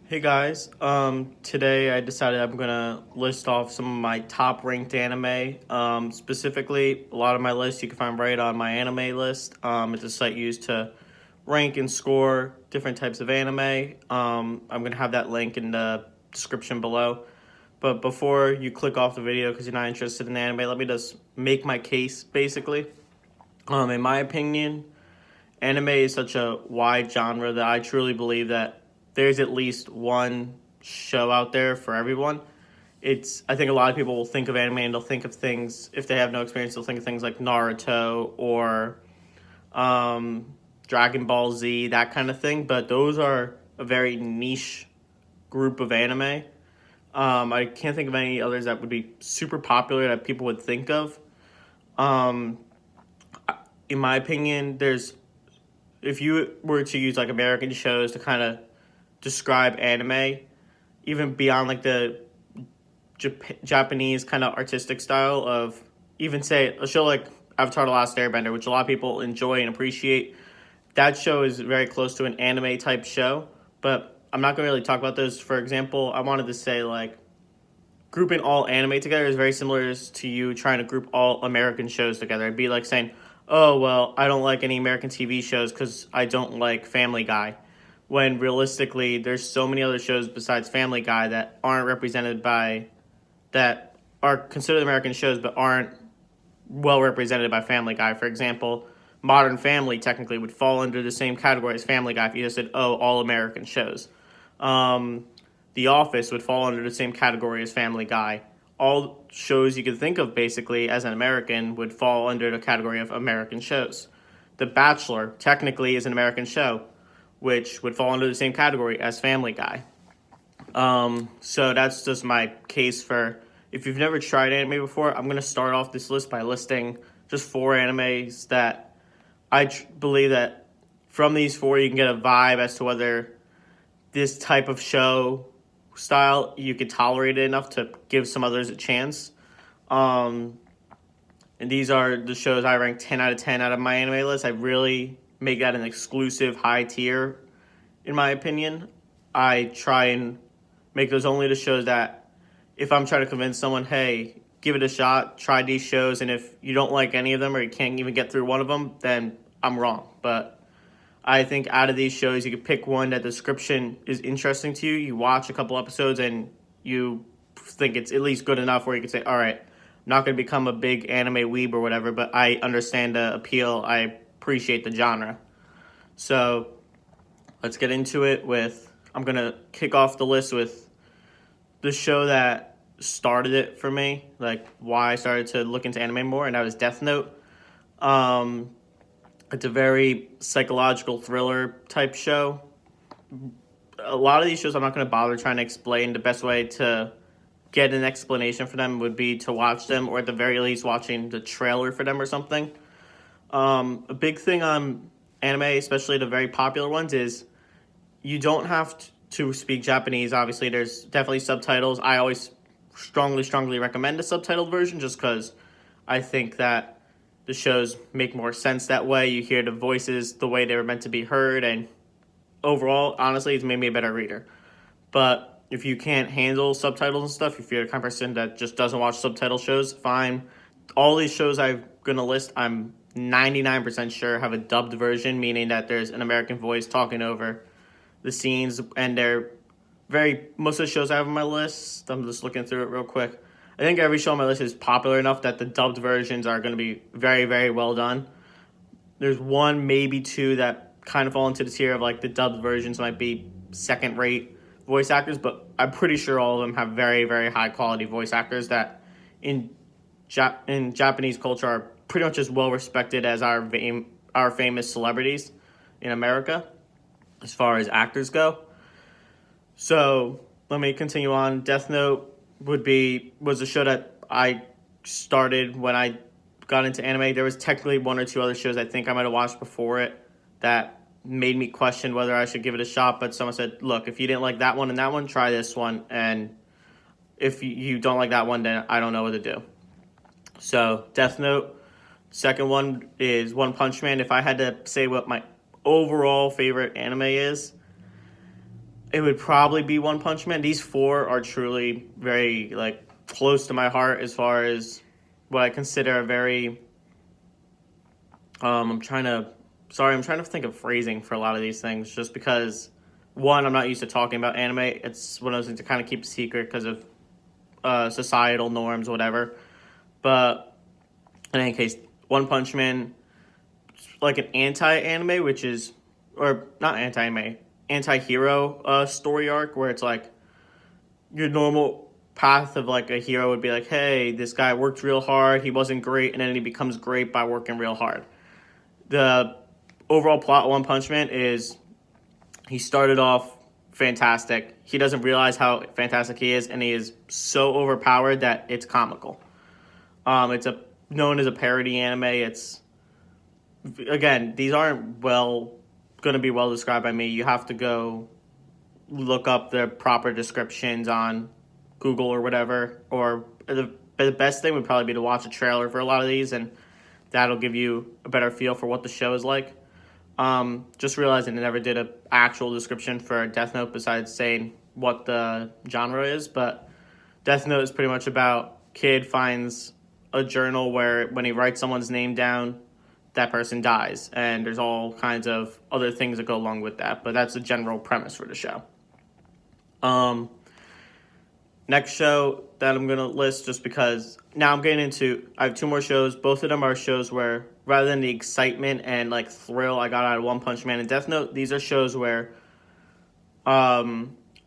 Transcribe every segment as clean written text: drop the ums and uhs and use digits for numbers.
Hey guys, today I decided I'm gonna list off some of my top ranked anime. Specifically, a lot of my lists you can find right on my anime list. It's a site used to rank and score different types of anime. I'm gonna have that link in the description below. But before you click off the video because you're not interested in anime, let me just make my case basically. In my opinion, anime is such a wide genre that I truly believe that there's at least one show out there for everyone. I think a lot of people will think of anime and they'll think of things, if they have no experience, they'll think of things like Naruto or um, Dragon Ball Z, that kind of thing. But those are a very niche group of anime. I can't think of any others that would be super popular that people would think of. Um, in my opinion, there's if you were to use like American shows to kind of describe anime, even beyond like the Japanese kind of artistic style of even say a show like Avatar: The Last Airbender, which a lot of people enjoy and appreciate. That show is very close to an anime type show, but I'm not going to really talk about those. For example, I wanted to say like grouping all anime together is very similar to you trying to group all American shows together. It'd be like saying, oh, well, I don't like any American TV shows because I don't like Family Guy. When realistically, there's so many other shows besides Family Guy that aren't represented by, that are considered American shows but aren't well represented by Family Guy. For example, Modern Family technically would fall under the same category as Family Guy if you just said, oh, all American shows. Um, the Office would fall under the same category as Family Guy. All shows you could think of basically as an American would fall under the category of American shows. The Bachelor technically is an American show, which would fall under the same category as Family Guy. So that's just my case for if you've never tried anime before, I'm going to start off this list by listing just four animes that believe that from these four you can get a vibe as to whether this type of show style you could tolerate it enough to give some others a chance. Um, and these are the shows I rank 10 out of 10 out of my anime list. I really make that an exclusive high tier, in my opinion. I try and make those only the shows that if I'm trying to convince someone, hey, give it a shot, try these shows, and if you don't like any of them or you can't even get through one of them, then I'm wrong. But I think out of these shows, you could pick one that the description is interesting to you. You watch a couple episodes and you think it's at least good enough where you can say, all right, I'm not going to become a big anime weeb or whatever, but I understand the appeal. I appreciate the genre. So let's get into it with, I'm going to kick off the list with the show that started it for me, like why I started to look into anime more, and that was Death Note. Um, it's a very psychological thriller type show. A lot of these shows I'm not going to bother trying to explain. The best way to get an explanation for them would be to watch them, or at the very least watching the trailer for them or something. A big thing on anime, especially the very popular ones, is you don't have to speak Japanese. Obviously, there's definitely subtitles. I always strongly recommend a subtitled version just because I think that the shows make more sense that way. You hear the voices the way they were meant to be heard, and overall, honestly, it's made me a better reader. But if you can't handle subtitles and stuff, if you're the kind of person that just doesn't watch subtitle shows, fine. All these shows I'm going to list, I'm 99% sure have a dubbed version, meaning that there's an American voice talking over the scenes, and most of the shows I have on my list, I'm just looking through it real quick. I think every show on my list is popular enough that the dubbed versions are going to be very, very well done. There's one, maybe two, that kind of fall into the tier of like the dubbed versions might be second rate voice actors, but I'm pretty sure all of them have very, very high quality voice actors that in Japanese culture are pretty much as well respected as our famous celebrities in America as far as actors go. So let me continue on. Death Note was a show that I started when I got into anime. There was technically one or two other shows I think I might have watched before it that made me question whether I should give it a shot. But someone said, look, if you didn't like that one and that one, try this one. And if you don't like that one, then I don't know what to do. So Death Note. Second one is One Punch Man. If I had to say what my overall favorite anime is, it would probably be One Punch Man. These four are truly very like close to my heart as far as what I consider a very I'm trying to I'm trying to think of phrasing for a lot of these things just because one, I'm not used to talking about anime. It's one of those things to kind of keep a secret because of societal norms, whatever. But in any case, One Punch Man, like an anti-anime, which is, or not anti-anime, anti-hero story arc, where it's like your normal path of like a hero would be like, hey, this guy worked real hard, he wasn't great, and then he becomes great by working real hard. The overall plot of One Punch Man is he started off fantastic. He doesn't realize how fantastic he is, and he is so overpowered that it's comical. It's a known as a parody anime. It's again, these aren't going to be well described by me. You have to go look up the proper descriptions on Google or whatever. Or the best thing would probably be to watch a trailer for a lot of these, and that'll give you a better feel for what the show is like. Just realizing I never did an actual description for Death Note besides saying what the genre is, but Death Note is pretty much about kid finds a journal where when he writes someone's name down, that person dies, and there's all kinds of other things that go along with that, but that's the general premise for the show. Next show that I'm going to list, just because now I'm getting into, I have two more shows. Both of them are shows where rather than the excitement and like thrill I got out of One Punch Man and Death Note, these are shows where I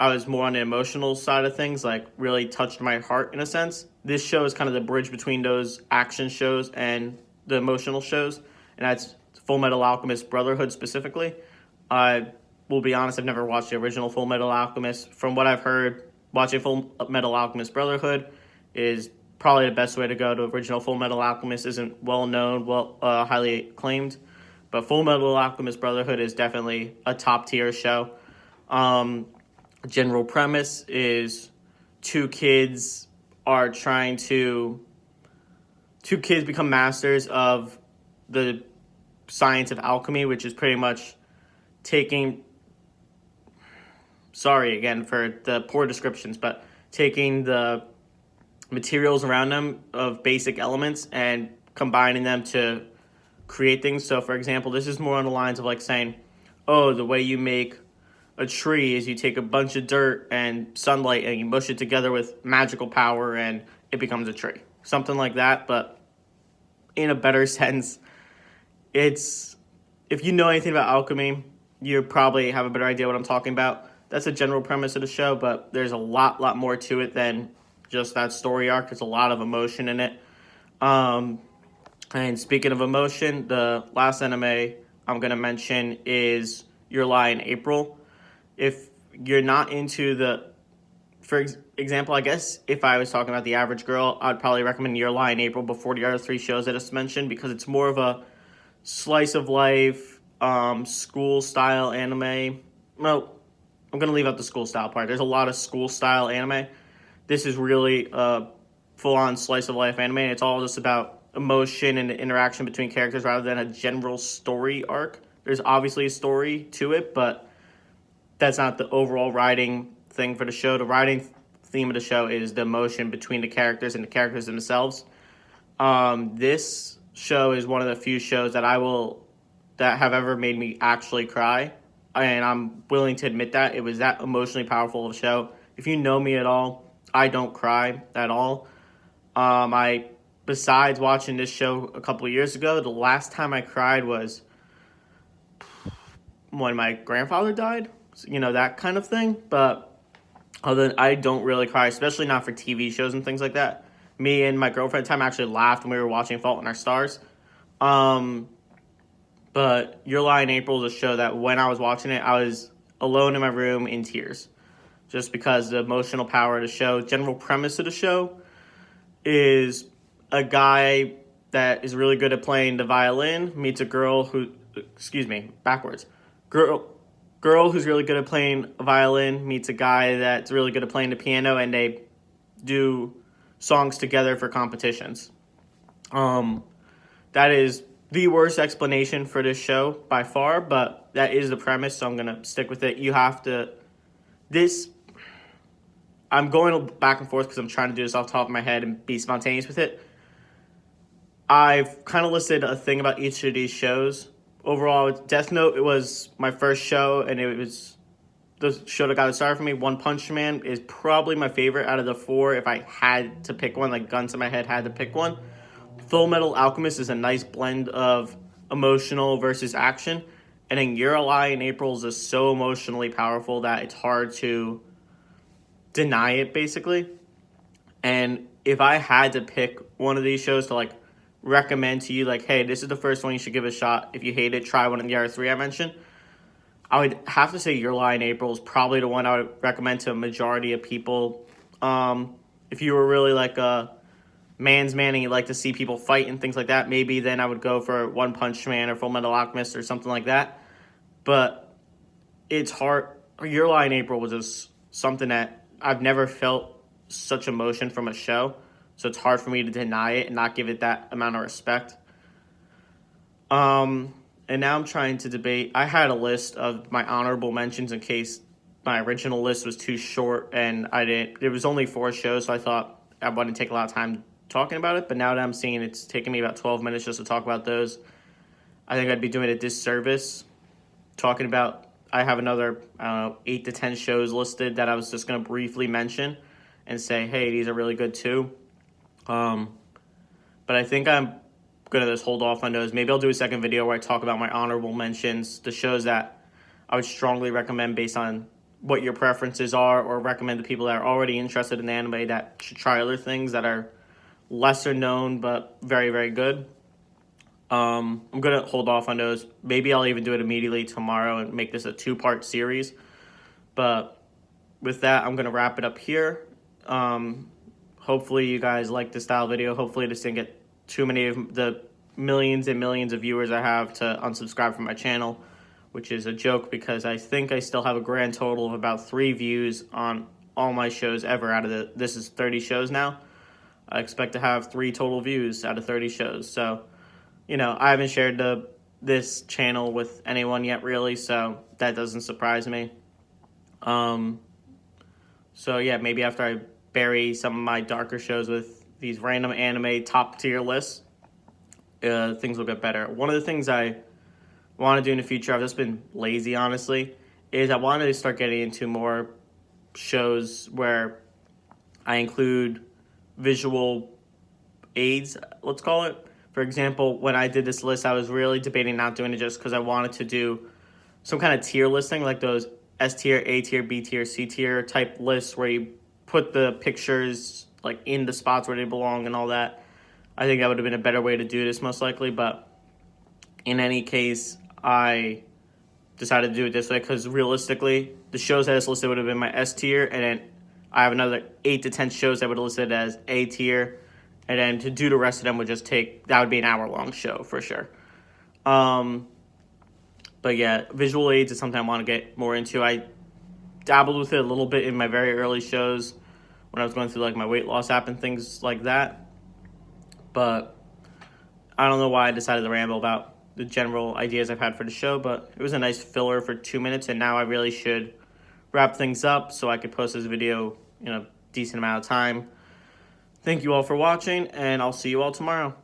was more on the emotional side of things, like really touched my heart in a sense. This show is kind of the bridge between those action shows and the emotional shows, and that's Full Metal Alchemist Brotherhood specifically. I will be honest, I've never watched the original Full Metal Alchemist. From what I've heard, watching Full Metal Alchemist Brotherhood is probably the best way to go. The original Full Metal Alchemist isn't well known, highly acclaimed, but Full Metal Alchemist Brotherhood is definitely a top tier show. General premise is two kids become masters of the science of alchemy, which is pretty much taking, sorry again for the poor descriptions, but taking the materials around them of basic elements and combining them to create things. So for example, this is more on the lines of like saying, oh, the way you make a tree is you take a bunch of dirt and sunlight and you mush it together with magical power and it becomes a tree. Something like that, but in a better sense. It's, if you know anything about alchemy, you probably have a better idea what I'm talking about. That's a general premise of the show, but there's a lot more to it than just that story arc. There's a lot of emotion in it. And speaking of emotion, the last anime I'm going to mention is Your Lie in April. If you're not into for example, I guess if I was talking about the average girl, I'd probably recommend Your Lie in April before the other three shows I just mentioned, because it's more of a slice of life, school style anime. Well, I'm going to leave out the school style part. There's a lot of school style anime. This is really a full on slice of life anime. It's all just about emotion and interaction between characters rather than a general story arc. There's obviously a story to it, but that's not the overall writing thing for the show. The writing theme of the show is the emotion between the characters and the characters themselves. This show is one of the few shows that have ever made me actually cry, and I'm willing to admit that it was that emotionally powerful of a show. If you know me at all, I don't cry at all. Besides watching this show a couple of years ago, the last time I cried was when my grandfather died. That kind of thing. But I don't really cry, especially not for TV shows and things like that. Me and my girlfriend at the time actually laughed when we were watching Fault in Our Stars. But Your Lie in April is a show that when I was watching it, I was alone in my room in tears. Just because the emotional power of the show. General premise of the show is a guy that is really good at playing the violin meets a girl who, girl who's really good at playing a violin meets a guy that's really good at playing the piano, and they do songs together for competitions. That is the worst explanation for this show by far, but that is the premise, so I'm going to stick with it. You have to this, I'm going back and forth because I'm trying to do this off the top of my head and be spontaneous with it. I've kind of listed a thing about each of these shows. Overall, Death Note, it was my first show, and it was the show that got it started for me. One Punch Man is probably my favorite out of the four if I had to pick one, like guns to my head had to pick one. Full Metal Alchemist is a nice blend of emotional versus action. And then Your Lie in April is just so emotionally powerful that it's hard to deny it, basically. And if I had to pick one of these shows to like recommend to you, like, hey, this is the first one you should give a shot. If you hate it, try one of the other three I mentioned. I would have to say Your Lie in April is probably the one I would recommend to a majority of people. If you were really like a man's man and you like to see people fight and things like that, maybe then I would go for One Punch Man or Full Metal Alchemist or something like that. But it's hard. Your Lie in April was just something that I've never felt such emotion from a show. So it's hard for me to deny it and not give it that amount of respect. And now I'm trying to debate. I had a list of my honorable mentions in case my original list was too short and I didn't. There was only 4 shows, so I thought I wouldn't take a lot of time talking about it. But now that I'm seeing it's taking me about 12 minutes just to talk about those, I think I'd be doing a disservice talking about. I have another, I don't know, 8 to 10 shows listed that I was just going to briefly mention and say, hey, these are really good too. But I think I'm going to just hold off on those. Maybe I'll do a second video where I talk about my honorable mentions, the shows that I would strongly recommend based on what your preferences are, or recommend to people that are already interested in anime that should try other things that are lesser known but very, very good. I'm going to hold off on those. Maybe I'll even do it immediately tomorrow and make this a 2-part series. But with that, I'm going to wrap it up here. Hopefully you guys like this style video. Hopefully this didn't get too many of the millions and millions of viewers I have to unsubscribe from my channel, which is a joke because I think I still have a grand total of about 3 views on all my shows ever out of this is 30 shows now. I expect to have 3 total views out of 30 shows. So, I haven't shared this channel with anyone yet, really, so that doesn't surprise me. So yeah, maybe after I bury some of my darker shows with these random anime top tier lists, things will get better. One of the things I want to do in the future, I've just been lazy, honestly, is I wanted to start getting into more shows where I include visual aids, let's call it. For example, when I did this list, I was really debating not doing it just because I wanted to do some kind of tier listing, like those S tier, A tier, B tier, C tier type lists where you put the pictures like in the spots where they belong and all that. I think that would have been a better way to do this most likely, but in any case, I decided to do it this way because realistically, the shows that is listed would have been my S tier, and then I have another 8 to 10 shows that would have listed as A tier, and then to do the rest of them would just that would be an hour-long show for sure. But yeah, visual aids is something I want to get more into. I dabbled with it a little bit in my very early shows when I was going through like my weight loss app and things like that. But I don't know why I decided to ramble about the general ideas I've had for the show, but it was a nice filler for 2 minutes, and now I really should wrap things up so I could post this video in a decent amount of time. Thank you all for watching, and I'll see you all tomorrow.